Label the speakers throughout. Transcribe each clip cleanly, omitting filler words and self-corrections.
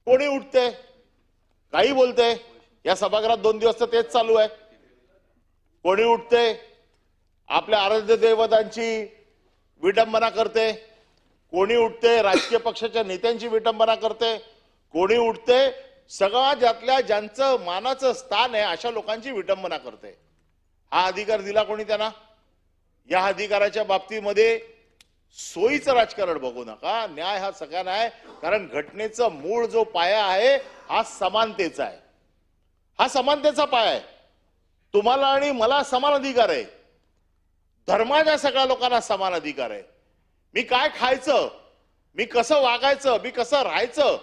Speaker 1: कोणी उठते, काही बोलते, या सभागृहात 2 दिवस तर तेच चालू आहे। कोणी उठते, आपल्या आराध्य दैवतांची विडंबना करते, कोणी उठते राजकीय पक्षाच्या नेत्यांची विडंबना करते, कोणी उठते सगळ्या ज्यांचं मानाचं स्थान आहे अशा लोकांची विडंबना करते। हा अधिकार दिला कोणी त्यांना? या अधिकाराच्या बाबतीमध्ये सोयीचं राजकारण बघू नका, न्याय हा सगळ्यांना आहे, कारण घटनेचा मूळ जो पाया आहे हा समानतेचा आहे, हा समानतेचा पाया आहे। तुम्हाला आणि मला समान अधिकार आहे, धर्माच्या सगळ्या लोकांना समान अधिकार आहे। मी काय खायचं, मी कसं वागायचं, मी कसं राहायचं,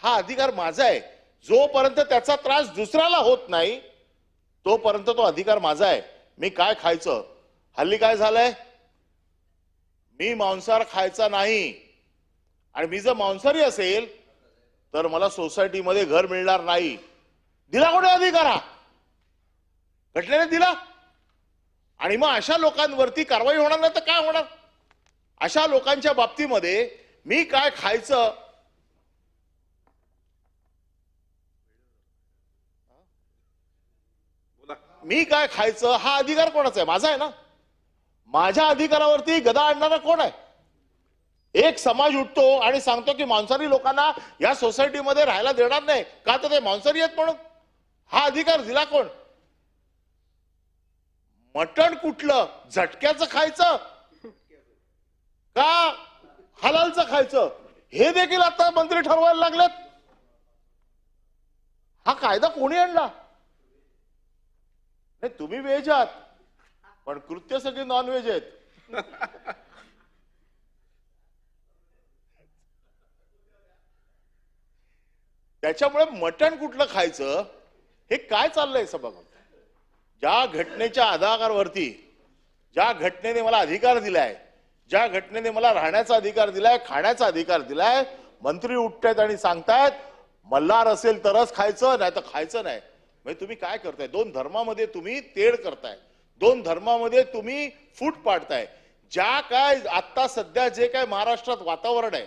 Speaker 1: हा अधिकार माझा आहे। जोपर्यंत त्याचा त्रास दुसऱ्याला होत नाही तोपर्यंत तो अधिकार माझा आहे। मी काय खायचं, हल्ली काय झालंय, मी मांसाहार खायचा नाही आणि मी जर मांसाहारी असेल तर मला सोसायटीमध्ये घर मिळणार नाही। दिला कोणी अधिकार? हा घटनेने दिला। आणि मग अशा लोकांवरती कारवाई होणार नाही तर काय होणार? अशा लोकांच्या बाबतीमध्ये मी काय खायचं, मी काय खायचं हा अधिकार कोणाचा आहे? माझा आहे ना। माझ्या अधिकारावरती गदा आणणारा कोण आहे? एक समाज उठतो आणि सांगतो की मांसाहारी लोकांना या सोसायटीमध्ये राहायला देणार नाही का, तर ते मांसाहारी आहेत म्हणून। हा अधिकार दिला कोण? मटण कुठलं, झटक्याचं खायचं का हलालचं खायचं, हे देखील आता मंत्री ठरवायला लागलेत। हा कायदा कोणी आणला? नाही, तुम्ही व्हेज आहात पण कृत्य सगळी नॉन व्हेज आहेत। त्याच्यामुळे मटण कुठलं खायचं हे काय चाललंय सभागृहात? ज्या घटनेच्या आधारावरती, ज्या घटनेने मला अधिकार दिलाय, ज्या घटनेने मला राहण्याचा अधिकार दिलाय, खाण्याचा अधिकार दिलाय, मंत्री उठतायत आणि सांगतायत मल्हार असेल तरच खायचं, नाही तर खायचं नाही। म्हणजे तुम्ही काय करताय? 2 धर्मामध्ये तुम्ही तेढ करताय, 2 धर्मामध्ये तुम्ही फूट पाडताय। ज्या काय आता सध्या जे काय महाराष्ट्रात वातावरण आहे,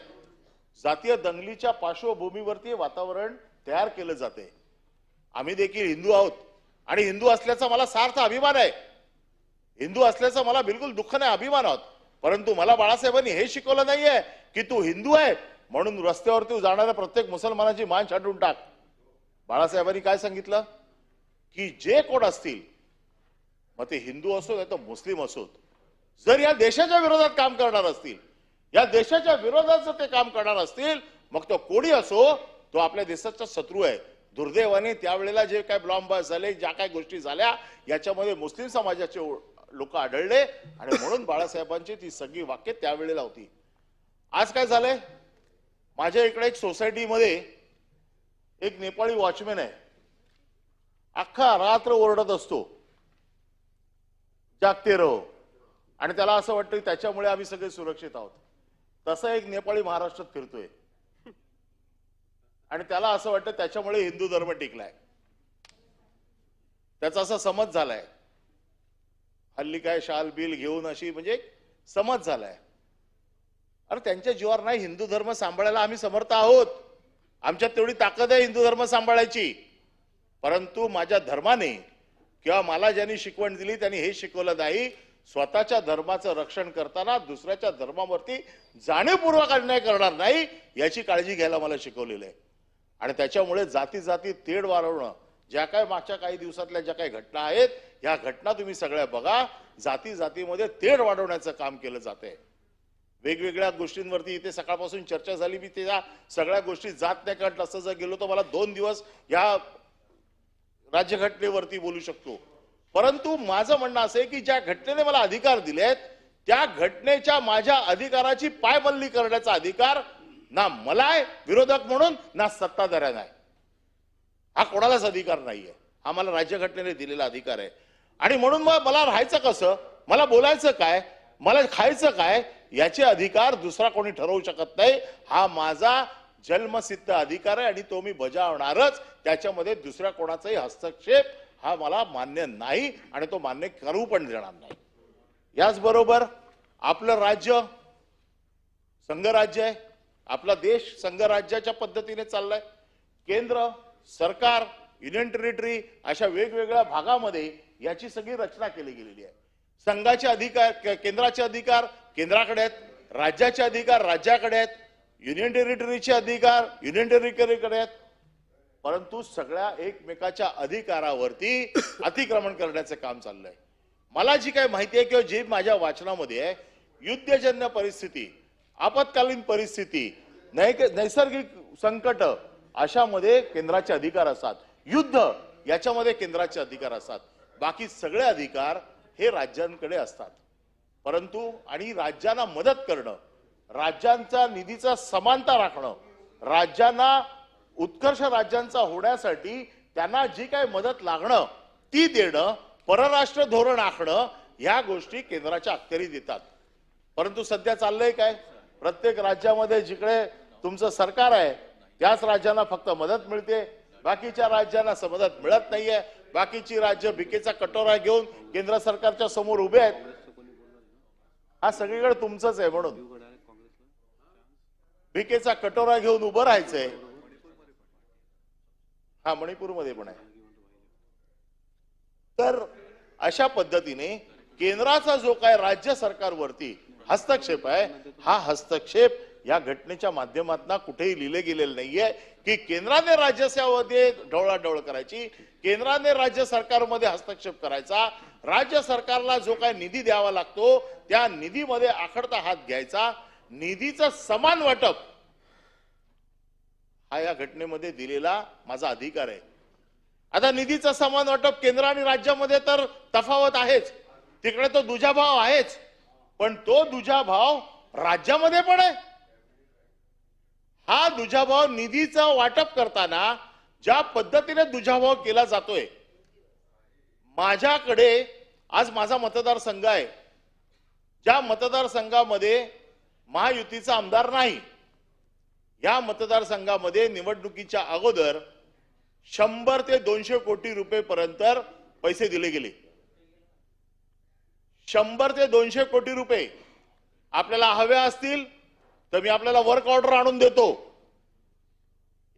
Speaker 1: जातीय दंगलीच्या पार्श्वभूमीवरती वातावरण तयार केलं जाते। आम्ही देखील हिंदू आहोत आणि हिंदू असल्याचा मला सार्थ अभिमान आहे, हिंदू असल्याचा मला बिलकुल दुःख नाही, अभिमान आहोत। परंतु मला बाळासाहेबांनी हे शिकवलं नाहीये की तू हिंदू आहे म्हणून रस्त्यावरती जाणाऱ्या प्रत्येक मुसलमानाची मान छाटून टाक। बाळासाहेबांनी काय सांगितलं की जे कोण असतील, मग ते हिंदू असो नाही तर मुस्लिम असोत, जर या देशाच्या विरोधात काम करणार असतील, या देशाच्या विरोधात जर ते काम करणार असतील, मग तो कोणी असो, तो आपल्या देशाचा शत्रू आहे। दुर्दैवाने त्यावेळेला जे काय बॉम्ब झाले, ज्या काय गोष्टी झाल्या, याच्यामध्ये मुस्लिम समाजाचे लोक आढळले आणि म्हणून बाळासाहेबांची ती सगळी वाक्य त्यावेळेला होती। आज काय झालंय, माझ्या इकडे एक सोसायटीमध्ये एक नेपाळी वॉचमॅन आहे, अख्खा रात्र ओरडत असतो जागते रहो, आणि त्याला असं वाटतं की त्याच्यामुळे आम्ही सगळे सुरक्षित आहोत। तसा एक नेपाळी महाराष्ट्रात फिरतोय आणि त्याला असं वाटतं त्याच्यामुळे हिंदू धर्म टिकलाय, त्याचा असा समज झालाय। हल्ली काय शाल बिल घेऊन अशी म्हणजे समज झालाय। अरे त्यांच्या जीवावर नाही, हिंदू धर्म सांभाळायला आम्ही समर्थ आहोत, आमच्यात तेवढी ताकद आहे हिंदू धर्म सांभाळायची। परंतु माझ्या धर्माने किंवा मला ज्यांनी शिकवण दिली त्यांनी हे शिकवलं नाही, स्वतःच्या धर्माचं रक्षण करताना दुसऱ्याच्या धर्मावरती जाणीवपूर्वक अन्याय करणार नाही याची काळजी घ्यायला मला शिकवलेलं आहे। आणि त्याच्यामुळे जाती जाती तेढ वाढवणं, ज्या काय मागच्या काही दिवसातल्या ज्या काही घटना आहेत, ह्या घटना तुम्ही सगळ्या बघा, जाती जातीमध्ये तेढ वाढवण्याचं काम केलं जातंय। वेगवेगळ्या गोष्टींवरती इथे सकाळपासून चर्चा झाली, मी त्या सगळ्या गोष्टी जात नाही, कारण तसं जर गेलो तर मला 2 दिवस या राज्यघटनेवरती बोलू शकतो। परंतु माझं म्हणणं असं आहे की ज्या घटनेने मला अधिकार दिलेत, त्या घटनेच्या माझ्या अधिकाराची पायमल्ली करण्याचा अधिकार ना मला आहे विरोधक म्हणून, ना सत्ताधाऱ्यांना आहे। हा कोणालाच अधिकार नाहीये, हा मला राज्यघटनेने दिलेला अधिकार आहे। आणि म्हणून मग मला राहायचं कसं, मला बोलायचं काय, मला खायचं काय, याचे अधिकार दुसरा कोणी ठरवू शकत नाही। हा माझा जन्मसिद्ध अधिकार आहे आणि तो मी बजावणारच। त्याच्यामध्ये दुसऱ्या कोणाचाही हस्तक्षेप हा मला मान्य नाही आणि तो मान्य करू पण देणार नाही। याचबरोबर आपलं राज्य संघराज्य आहे, आपला देश संघराज्याच्या पद्धतीने चाललाय. केंद्र सरकार, युनियन टेरिटरी अशा वेगवेगळ्या भागामध्ये याची सगळी रचना केली गेलेली आहे. संघाचे अधिकार केंद्राचे अधिकार केंद्राकडे आहेत, राज्याचे अधिकार राज्याकडे आहेत, युनियन टेरिटरीचे अधिकार युनियन टेरिटरीकडे आहेत. परंतु सगळ्या एकमेकाच्या अधिकारावरती अतिक्रमण करण्याचं काम चाललंय. मला जी काही माहिती आहे किंवा जी माझ्या वाचनामध्ये आहे, युद्धजन्य परिस्थिती, आपत्कालीन परिस्थिती, नैसर्गिक संकट अशामध्ये केंद्राचे अधिकार असतात. युद्ध याच्यामध्ये केंद्राचे अधिकार असतात. बाकी सगळे अधिकार हे राज्यांकडे असतात. परंतु आणि राज्यांना मदत करणं, राज्यांचा निधीचा समानता राखणं, राज्यांना उत्कर्ष राज्यांचा होण्यासाठी त्यांना जी काही मदत लागणं ती देणं, परराष्ट्र धोरण आखणं, ह्या गोष्टी केंद्राच्या अखत्यारीत येतात. परंतु सध्या चाललंय काय, प्रत्येक राज्यामध्ये जिकडे तुमचं सरकार आहे त्याच राज्यांना फक्त मदत मिळते, बाकीच्या राज्यांना मदत मिळत नाहीये. बाकीची राज्य भिकेचा कटोरा घेऊन केंद्र सरकारच्या समोर उभे आहेत. हा सगळीकडे तुमचंच आहे, म्हणून भिकेचा कटोरा घेऊन उभं राहायचंय. हा मणिपूरमध्ये पण आहे. तर अशा पद्धतीने केंद्राचा जो काय राज्य सरकारवरती हस्तक्षेप आहे, हा हस्तक्षेप या घटनेच्या माध्यमातून कुठेही लिहिले गेलेलं नाहीये की केंद्राने राज्यामध्ये ढवळाढवळ करायची, केंद्राने राज्य सरकारमध्ये हस्तक्षेप करायचा, राज्य सरकारला जो काय निधी द्यावा लागतो त्या निधीमध्ये आखडता हात घ्यायचा, निधीचं समान वाटप हा या घटनेमध्ये दिलेला माझा अधिकार आहे. आता निधीचं समान वाटप केंद्र आणि राज्यामध्ये तर तफावत आहेच, तिकडे तो दुजाभाव आहेच, पण तो दुजाभाव राज्यामध्ये पण आहे. हा दुजाभाव निधीचं वाटप करताना ज्या पद्धतीने दुजाभाव केला जातोय, माझ्याकडे आज माझा मतदारसंघ आहे, ज्या मतदारसंघामध्ये महायुतीचा आमदार नाही, या मतदारसंघामध्ये निवडणुकीच्या अगोदर 100 ते 200 कोटी रुपये पर्यंत पैसे दिले गेले. 100 ते 200 कोटी रुपये आपल्याला हवे असतील तर मी आपल्याला वर्क ऑर्डर आणून देतो.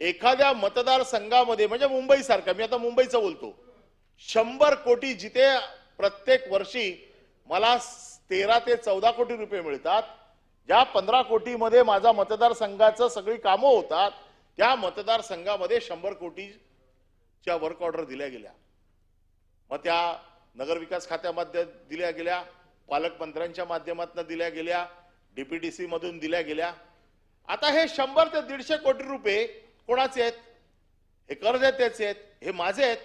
Speaker 1: एखाद्या मतदारसंघामध्ये म्हणजे मुंबई सारखा, मी आता मुंबईचं बोलतो, 100 कोटी जिथे प्रत्येक वर्षी मला 13 ते 14 कोटी रुपये मिळतात, ज्या 15 कोटीमध्ये माझा मतदारसंघाचं सगळी कामं होतात, त्या मतदारसंघामध्ये 100 कोटीच्या वर्क ऑर्डर दिल्या गेल्या. मग त्या नगरविकास खात्यामध्ये दिल्या गेल्या, पालकमंत्र्यांच्या माध्यमातून दिल्या गेल्या, डीपीडीसी मधून दिल्या गेल्या. आता हे 100 ते 150 कोटी रुपये कोणाचे आहेत? हे करदात्याचे आहेत, हे माझे आहेत.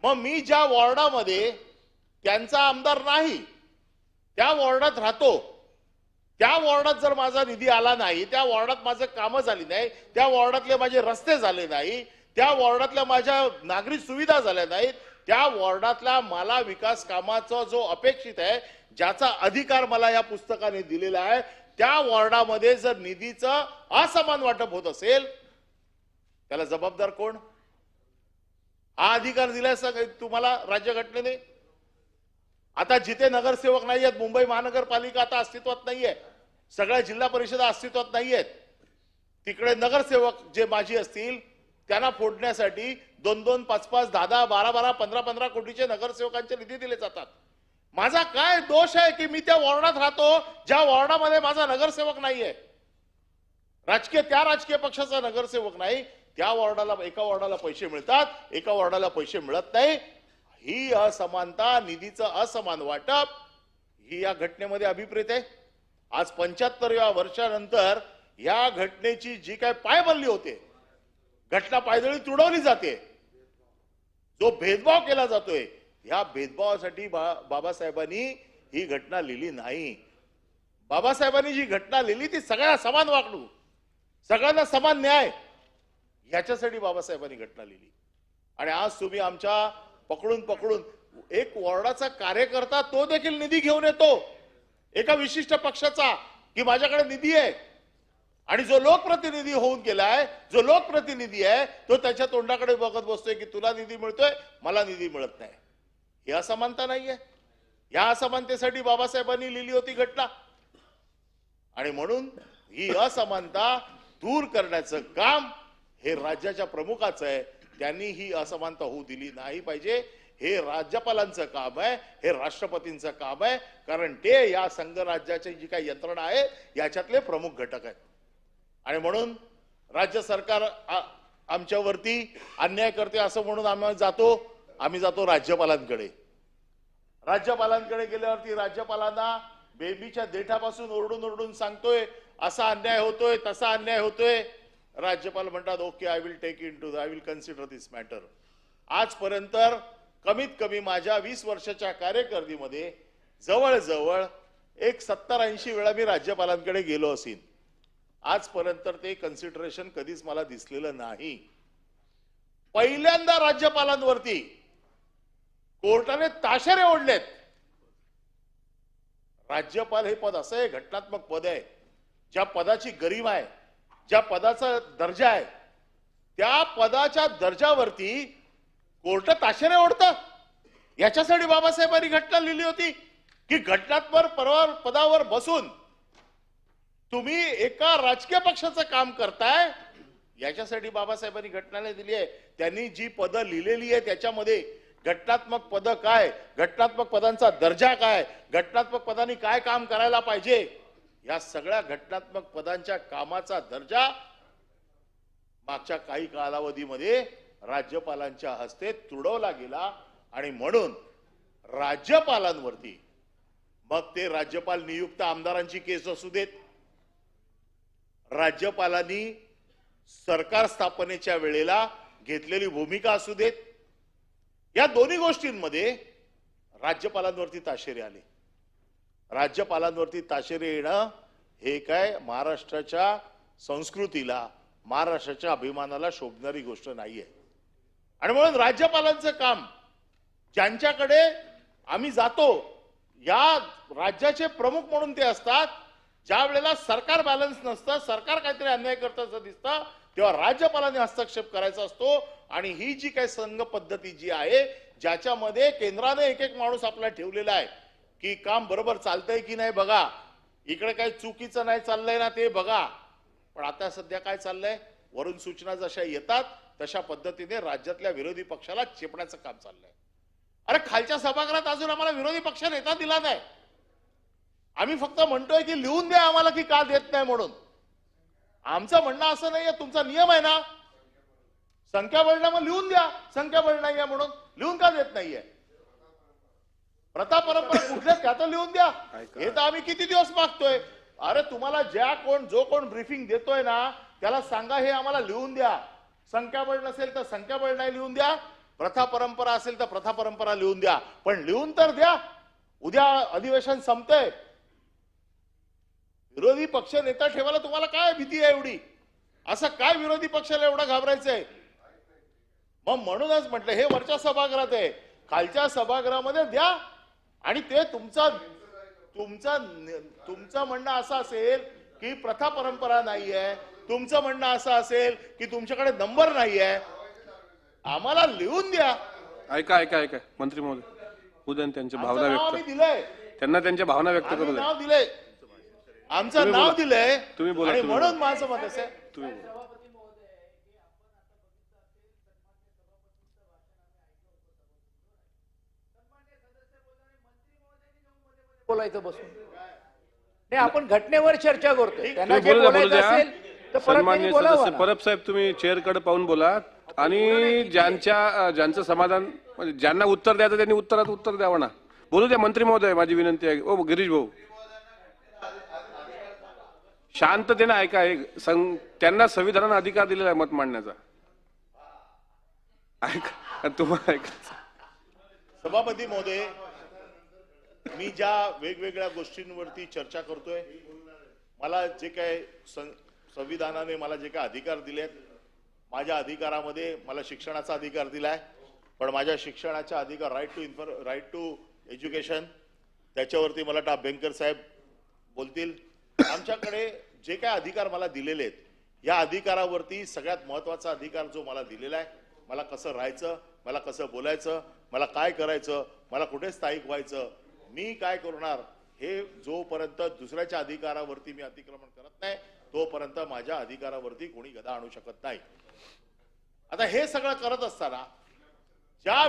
Speaker 1: मग मी ज्या वॉर्डामध्ये त्यांचा आमदार नाही त्या वॉर्डात राहतो, त्या वॉर्डात जर माझा निधी आला नाही, त्या वॉर्डात माझं कामं झाली नाही, त्या वॉर्डातले माझे रस्ते झाले नाही, त्या वॉर्डातल्या माझ्या नागरी सुविधा झाल्या नाहीत, त्या वॉर्डातला मला विकास कामाचा जो अपेक्षित आहे, ज्याचा अधिकार मला या पुस्तकाने दिलेला आहे, त्या वॉर्डामध्ये जर निधीचं असमान वाटप होत असेल त्याला जबाबदार कोण? हा अधिकार दिलाय तुम्हाला राज्यघटनेने. आता जिथे नगरसेवक नाही आहेत, मुंबई महानगरपालिका आता अस्तित्वात नाहीये, सगळ्या जिल्हा परिषदा अस्तित्वात नाहीयेत, तिकडे नगरसेवक जे माजी असतील त्यांना फोडण्यासाठी 2-2, 5-5, 10-10, 12-12, 15-15 कोटीचे नगरसेवकांचे निधी दिले जातात. माझा काय दोष आहे की मी त्या वॉर्डात राहतो ज्या वॉर्डामध्ये माझा नगरसेवक नाहीये, त्या राजकीय पक्षाचा नगरसेवक नाही, त्या वॉर्डाला एका वॉर्डाला पैसे मिळतात, एका वॉर्डाला पैसे मिळत नाही. ही असमानता, निधीचं असमान वाटप ही या घटनेमध्ये अभिप्रेत आहे. आज 75व्या वर्षानंतर या घटनेची जी काय पायमल्ली होते, घटना पायदळी तुडवली जाते, जो भेदभाव केला जातोय, या भेदभावासाठी बाबासाहेबांनी ही घटना लिहिली नाही. बाबासाहेबांनी जी घटना लिहिली ती सगळ्यांना समान वागणूक, सगळ्यांना समान न्याय, याच्यासाठी बाबासाहेबांनी घटना लिहिली. आणि आज तुम्ही आमच्या पकडून एक वॉर्डाचा कार्यकर्ता तो देखील निधी घेऊन येतो एका विशिष्ट पक्षाचा की माझ्याकडे निधी आहे, आणि जो लोकप्रतिनिधी होऊन गेलाय, जो लोकप्रतिनिधी आहे, तो त्याच्या तोंडाकडे बघत बसतोय की तुला निधी मिळतोय, मला निधी मिळत नाही. ही असमानता नाहीये. या असमानतेसाठी बाबासाहेबांनी लिहिली होती घटना. आणि म्हणून ही असमानता दूर करण्याचं काम हे राज्याच्या प्रमुखाचं आहे. त्यांनी ही असमानता होऊ दिली नाही पाहिजे. हे राज्यपालांचं काम आहे, हे राष्ट्रपतींचं काम आहे, कारण ते या संघराज्याची जी काही यंत्रणा आहे याच्यातले प्रमुख घटक आहेत. आणि म्हणून राज्य सरकार आमच्यावरती अन्याय करते असं म्हणून आम्ही जातो राज्यपालांकडे. राज्यपालांकडे गेल्यावरती राज्यपालांना बेबीच्या देठापासून ओरडून सांगतोय असा अन्याय होतोय, तसा अन्याय होतोय. राज्यपाल म्हणतात okay, I will consider this matter. आजपर्यंत कमीत कमी माझ्या 20 वर्षाच्या कार्यकारिणीमध्ये जवळजवळ एक 70-80 वेळा मी राज्यपालांकडे गेलो असेल. आजपर्यंत ते कन्सिडरेशन कधीच मला दिसलेलं नाही. पहिल्यांदा राज्यपालांवरती कोर्टाने ताशेरे ओढलेत. राज्यपाल हे पद असं आहे, घटनात्मक पद आहे, ज्या पदाची गरिमा आहे, ज्या पदाचा दर्जा आहे, त्या पदाच्या दर्जावरती कोर्ट ताशेरे ओढतं. याच्यासाठी बाबासाहेबांनी घटना लिहिली होती की घटनात्मक पदावर बसून तुम्ही एका राजकीय पक्षाचं काम करताय. याच्यासाठी बाबासाहेबांनी घटना दिली आहे. त्यांनी जी पदं लिहिलेली आहे त्याच्यामध्ये घटनात्मक पद काय, घटनात्मक पदांचा दर्जा काय, घटनात्मक पदांनी काय काम करायला पाहिजे, या सगळ्या घटनात्मक पदांच्या कामाचा दर्जा मागच्या काही कालावधीमध्ये राज्यपालांच्या हस्ते तुडवला गेला. आणि म्हणून राज्यपालांवरती, मग ते राज्यपाल नियुक्त आमदारांची केस असू देत, राज्यपालांनी सरकार स्थापनेच्या वेळेला घेतलेली भूमिका असू देत, या दोन्ही गोष्टींमध्ये राज्यपालांवरती ताशेरे आले. राज्यपालांवरती ताशेरे येणं हे काय महाराष्ट्राच्या संस्कृतीला, महाराष्ट्राच्या अभिमानाला शोभणारी गोष्ट नाहीये. आणि म्हणून राज्यपालांचं काम, ज्यांच्याकडे आम्ही जातो, या राज्याचे प्रमुख म्हणून ते असतात. ज्या वेळेला सरकार बॅलन्स नसतं, सरकार काहीतरी अन्याय करतं असं दिसतं, तेव्हा राज्यपालांनी हस्तक्षेप करायचा असतो. आणि ही जी काही संघ पद्धती जी आहे, ज्याच्यामध्ये केंद्राने एक माणूस आपला ठेवलेला आहे की काम बरोबर चालतंय की नाही बघा, इकडे काही चुकीचं नाही चाललंय ना ते बघा. पण आता सध्या काय चाललंय, वरून सूचना जशा येतात तशा पद्धतीने राज्यातल्या विरोधी पक्षाला चेपण्याचं काम चाललंय. अरे खालच्या सभागृहात अजून आम्हाला विरोधी पक्ष नेता दिला नाही. आम्ही फक्त म्हणतोय की लिहून द्या आम्हाला की का देत नाही म्हणून. आमचं म्हणणं असं नाहीये, तुमचा नियम आहे ना संख्याबळ, मग लिहून द्या संख्याबळ नाहीये म्हणून. लिहून का देत नाहीये? प्रथा परंपरा कुठल्या त्या तर लिहून द्या. हे तर आम्ही किती दिवस मागतोय. अरे तुम्हाला जो कोण ब्रीफिंग देतोय ना त्याला सांगा हे आम्हाला लिहून द्या. संख्याबळ नसेल तर संख्याबळ नाही लिहून द्या, प्रथा परंपरा असेल तर प्रथा परंपरा लिहून द्या, पण लिहून तर द्या. उद्या अधिवेशन संपतंय, विरोधी पक्ष नेता ठेवायला तुम्हाला काय भीती आहे एवढी? असं काय विरोधी पक्षाला एवढं घाबरायचंय? मग म्हणूनच म्हटलं हे वरच्या सभागृहात आहे, खालच्या सभागृहामध्ये द्या. आणि ते तुमचं म्हणणं असं असेल की प्रथा परंपरा नाहीये, तुमचं म्हणणं असं असेल की तुमच्याकडे नंबर नाहीये, आम्हाला लिहून द्या.
Speaker 2: ऐका मंत्री महोदय, उद्या त्यांच्या भावना व्यक्त
Speaker 1: दिलंय,
Speaker 2: त्यांना त्यांच्या भावना व्यक्त करू द्या.
Speaker 1: नाव दिलंय, आमचं नाव दिलंय.
Speaker 2: तुम्ही बोला.
Speaker 1: आणि म्हणून माझं मत असं आहे,
Speaker 2: तुम्ही बोला.
Speaker 3: बोलायचं बसून नाही, आपण घटनेवर चर्चा करतोय. त्यांना जे
Speaker 2: बोलू
Speaker 3: बोलायचं
Speaker 2: द्या.
Speaker 3: असेल तर
Speaker 2: सन्माननीय
Speaker 3: बोलावं
Speaker 2: सदस्य
Speaker 3: ना.
Speaker 2: परब साहेब, तुम्ही चेअरकडे पाहून बोला. आणि ज्यांचं समाधान, म्हणजे ज्यांना उत्तर द्यायचं त्यांनी उत्तरात उत्तर द्यावं ना. बोलू द्या मंत्री महोदय, माझी विनंती आहे. ओ गिरीश भाऊ, शांततेने ऐका. त्यांना संविधानाने अधिकार दिलेला आहे मत मांडण्याचा. ऐका, तुम्हाला ऐका.
Speaker 1: सभापती महोदय, मी ज्या वेगवेगळ्या गोष्टींवरती चर्चा करतोय, मला जे काय संविधानाने मला जे काय अधिकार दिलेत, माझ्या अधिकारामध्ये मला शिक्षणाचा अधिकार दिलाय, पण माझ्या शिक्षणाचा अधिकार राईट टू एज्युकेशन, त्याच्यावरती मला वाटतं बेंकर साहेब बोलतील. आमच्याकडे जे काय अधिकार मला दिलेले आहेत, या अधिकारावरती सगळ्यात महत्वाचा अधिकार जो मला दिलेला आहे, मला कसं राहायचं, मला कसं बोलायचं, मला काय करायचं, मला कुठे स्थायिक व्हायचं, मी काय करणार, हे जोपर्यंत दुसऱ्याच्या अधिकारावरती मी अतिक्रमण करत नाही तोपर्यंत माझ्या अधिकारावरती कोणी गदा आणू शकत नाही. आता हे सगळं करत असताना ज्या